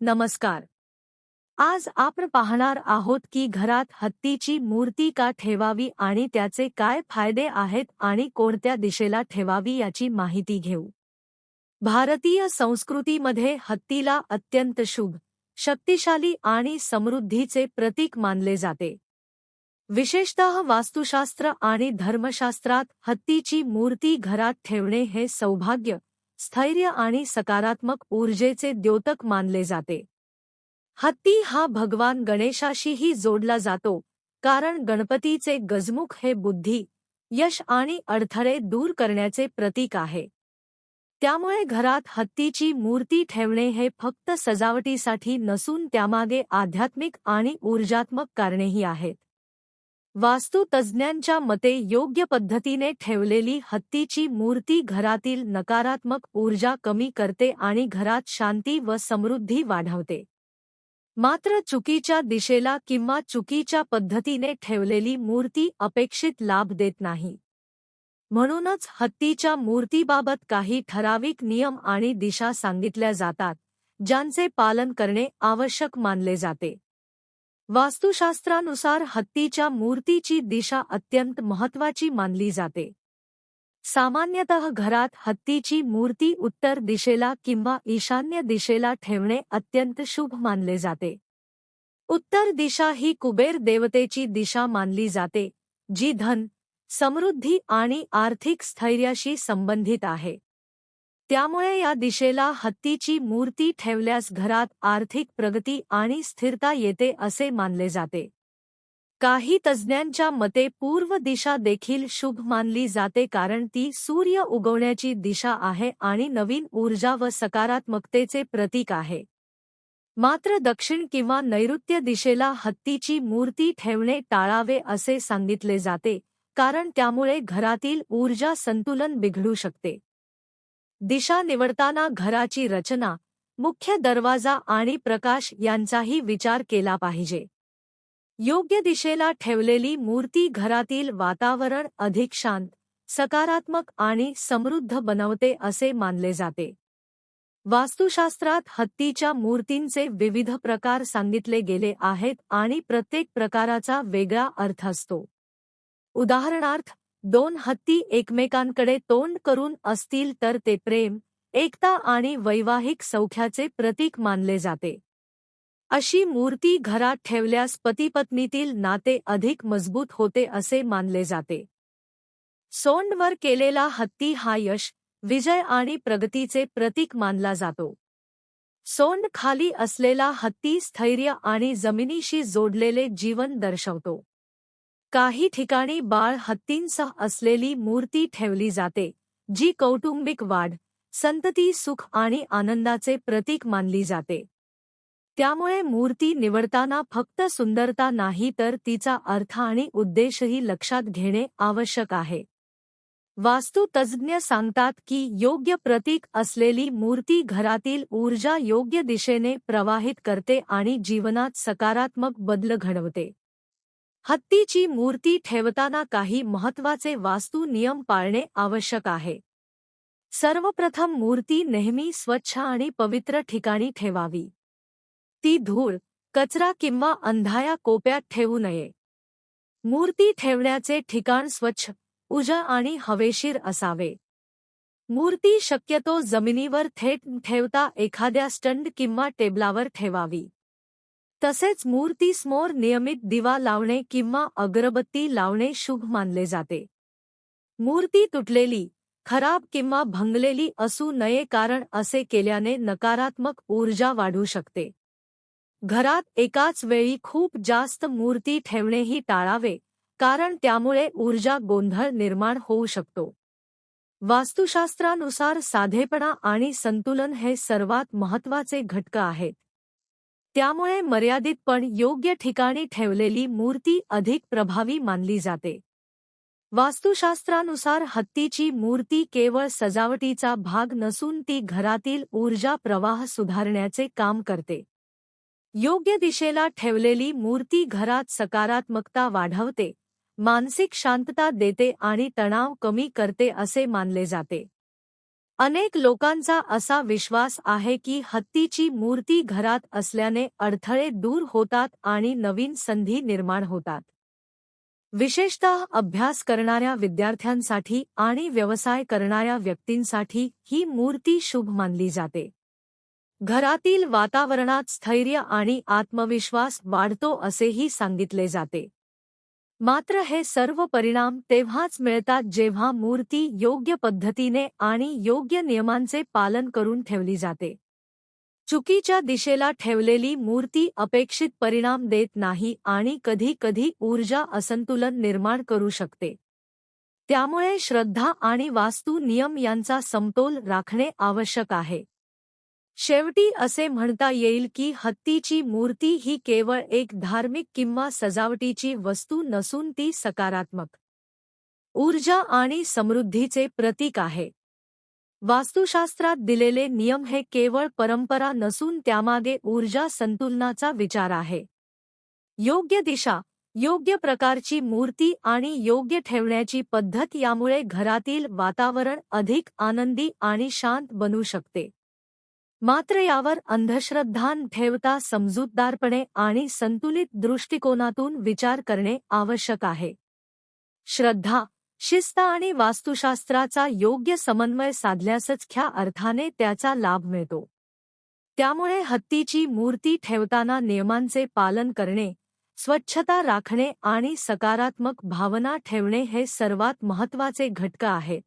नमस्कार. आज आपण पाहणार आहोत की घरात हत्तीची मूर्ती का ठेवावी आणि त्याचे काय फायदे आहेत आणि कोणत्या दिशेला ठेवावी याची माहिती घेऊ. भारतीय संस्कृतीमध्ये हत्तीला अत्यंत शुभ, शक्तिशाली आणि समृद्धीचे प्रतीक मानले जाते. विशेषतः वास्तुशास्त्र आणि धर्मशास्त्रात हत्तीची मूर्ती घरात ठेवणे हे सौभाग्य, स्थैर्य आणि सकारात्मक ऊर्जेचे द्योतक मानले जाते. हत्ती हा भगवान गणेशाशीही जोडला जातो, कारण गणपतीचे गजमुख हे बुद्धी, यश आणि अडथळे दूर करण्याचे प्रतीक आहे. त्यामुळे घरात हत्तीची मूर्ती ठेवणे हे फक्त सजावटीसाठी नसून त्यामागे आध्यात्मिक आणि ऊर्जात्मक कारणेही आहेत. वास्तुतज्ज्ञांच्या मते योग्य पद्धतीने ठेवलेली हत्तीची मूर्ती घरातील नकारात्मक ऊर्जा कमी करते आणि घरात शांती व समृद्धी वाढवते. मात्र चुकीच्या दिशेला किंवा चुकीच्या पद्धतीने ठेवलेली मूर्ती अपेक्षित लाभ देत नाही. म्हणूनच हत्तीच्या मूर्तीबाबत काही ठराविक नियम आणि दिशा सांगितल्या जातात, ज्यांचे पालन करणे आवश्यक मानले जाते. वास्तुशास्त्रानुसार हत्तीच्या मूर्तीची दिशा अत्यंत महत्त्वाची मानली जाते. सामान्यतः घरात हत्तीची मूर्ती उत्तर दिशेला किंवा ईशान्य दिशेला ठेवणे अत्यंत शुभ मानले जाते. उत्तर दिशा ही कुबेर देवतेची दिशा मानली जाते, जी धन, समृद्धी आणि आर्थिक स्थैर्याशी संबंधित आहे. त्यामुळे या दिशेला हत्तीची मूर्ती ठेवल्यास घरात आर्थिक प्रगती आणि स्थिरता येते असे मानले जाते. काही तज्ज्ञांच्या मते पूर्व दिशा देखील शुभ मानली जाते, कारण ती सूर्य उगवण्याची दिशा आहे आणि नवीन ऊर्जा व सकारात्मकतेचे प्रतीक आहे. मात्र दक्षिण किंवा नैऋत्य दिशेला हत्तीची मूर्ती ठेवणे टाळावे असे सांगितले जाते, कारण त्यामुळे घरातील ऊर्जा संतुलन बिघडू शकते. दिशा निवडताना घराची रचना, मुख्य दरवाजा आणि प्रकाश यांचाही विचार केला पाहिजे. योग्य दिशेला ठेवलेली मूर्ती घरातील वातावरण अधिक शांत, सकारात्मक आणि समृद्ध बनवते असे मानले जाते. वास्तुशास्त्रात हत्तीच्या मूर्तींचे विविध प्रकार सांगितले गेले आहेत आणि प्रत्येक प्रकाराचा वेगळा अर्थ असतो. उदाहरणार्थ, दोन हत्ती एकमेकांकडे तोंड करून असतील तर ते प्रेम, एकता आणि वैवाहिक सौख्याचे प्रतीक मानले जाते. अशी मूर्ती घरात ठेवल्यास पतीपत्नीतील नाते अधिक मजबूत होते असे मानले जाते. सोंडवर केलेला हत्ती हा यश, विजय आणि प्रगतीचे प्रतीक मानला जातो. सोंड खाली असलेला हत्ती स्थैर्य आणि जमिनीशी जोडलेले जीवन दर्शवतो. काही ठिकाणी बाळ हत्तींसह असलेली मूर्ती ठेवली जाते, जी कौटुंबिक वाढ, संतती, सुख आणि आनंदाचे प्रतीक मानली जाते. त्यामुळे मूर्ती निवडताना फक्त सुंदरता नाही तर तिचा अर्थ आणि उद्देशही लक्षात घेणे आवश्यक आहे. वास्तुतज्ज्ञ सांगतात की योग्य प्रतीक असलेली मूर्ती घरातील ऊर्जा योग्य दिशेने प्रवाहित करते आणि जीवनात सकारात्मक बदल घडवते. हत्तीची मूर्ती ठेवताना काही महत्त्वाचे वास्तू नियम पाळणे आवश्यक आहे. सर्वप्रथम, मूर्ती नेहमी स्वच्छ आणि पवित्र ठिकाणी ठेवावी. ती धूळ, कचरा किंवा अंधाया कोपऱ्यात ठेवू नये. मूर्ती ठेवण्याचे ठिकाण स्वच्छ, उजळ आणि हवेशीर असावे. मूर्ती शक्यतो जमिनीवर थेट ठेवता एखाद्या स्टँड किंवा टेबलावर ठेवावी. तसेच मूर्तीसमोर नियमित दिवा लावणे किंवा अगरबत्ती लावणे शुभ मानले जाते. मूर्ती तुटलेली, खराब किंवा भंगलेली असू नये, कारण असे केल्याने नकारात्मक ऊर्जा वाढू शकते. घरात एकाच वेळी खूप जास्त मूर्ती ठेवणेही टाळावे, कारण त्यामुळे ऊर्जा गोंधळ निर्माण होऊ शकतो. वास्तुशास्त्रानुसार साधेपणा आणि संतुलन हे सर्वात महत्त्वाचे घटक आहेत. त्यामुळे मर्यादित पण योग्य ठिकाणी ठेवलेली मूर्ती अधिक प्रभावी मानली जाते. वास्तुशास्त्रानुसार हत्तीची मूर्ती केवळ सजावटीचा भाग नसून ती घरातील ऊर्जा प्रवाह सुधारण्याचे काम करते. योग्य दिशेला ठेवलेली मूर्ती घरात सकारात्मकता वाढवते, मानसिक शांतता देते आणि तणाव कमी करते असे मानले जाते. अनेक लोकांचा असा विश्वास आहे की हत्तीची मूर्ती घरात असल्याने अडथळे दूर होतात आणि नवीन संधी निर्माण होतात. विशेषतः अभ्यास करणाऱ्या विद्यार्थ्यांसाठी आणि व्यवसाय करणाऱ्या व्यक्तींसाठी ही मूर्ती शुभ मानली जाते. घरातील वातावरणात स्थैर्य आणि आत्मविश्वास वाढतो असेही सांगितले जाते. मात्र हे सर्व परिणाम तेव्हाच मिळतात जेव्हा मूर्ती योग्य पद्धतीने आणि योग्य नियमांचे पालन करून ठेवली जाते. चुकीच्या दिशेला ठेवलेली मूर्ती अपेक्षित परिणाम देत नाही आणि कधी-कधी ऊर्जा असंतुलन निर्माण करू शकते. त्यामुळे श्रद्धा आणि वास्तू नियम यांचा समतोल राखणे आवश्यक आहे. शेवटी असे म्हणता येईल की हत्तीची मूर्ती ही केवळ एक धार्मिक किंवा सजावटीची वस्तू नसून ती सकारात्मक ऊर्जा आणि समृद्धीचे प्रतीक आहे. वास्तुशास्त्रात दिलेले नियम हे केवळ परंपरा नसून त्यामागे ऊर्जा संतुलनाचा विचार आहे. योग्य दिशा, योग्य प्रकारची मूर्ती आणि योग्य ठेवण्याची पद्धत यामुळे घरातील वातावरण अधिक आनंदी आणि शांत बनू शकते. मात्र यावर अंधश्रद्धा न ठेवता समजूतदारपणे आणि संतुलित दृष्टिकोनातून विचार करणे आवश्यक आहे. श्रद्धा, शिस्त आणि वास्तुशास्त्राचा योग्य समन्वय साधल्यासच खऱ्या अर्थाने त्याचा लाभ मिळतो. त्यामुळे हत्तीची मूर्ती ठेवताना नियमांचे पालन करणे, स्वच्छता राखणे आणि सकारात्मक भावना ठेवणे हे सर्वात महत्त्वाचे घटक आहेत.